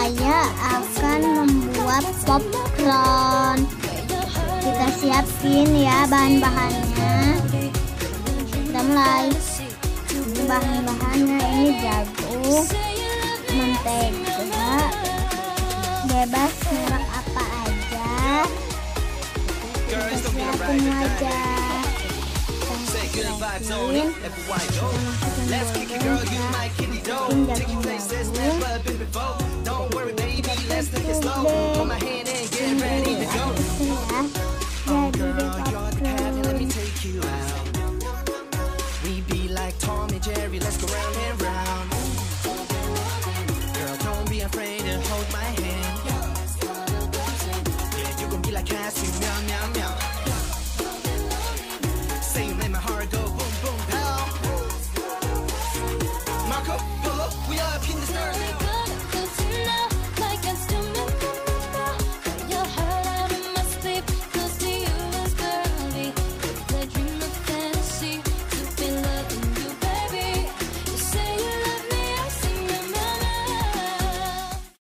saya akan membuat popcorn. Kita siapin ya bahan-bahannya. Kita mulai. Bahan-bahannya ini jagung, mentega, bebas merek apa aja. Kita siapin aja. Jerry, let's go round and round. Girl, don't be afraid to hold my hand.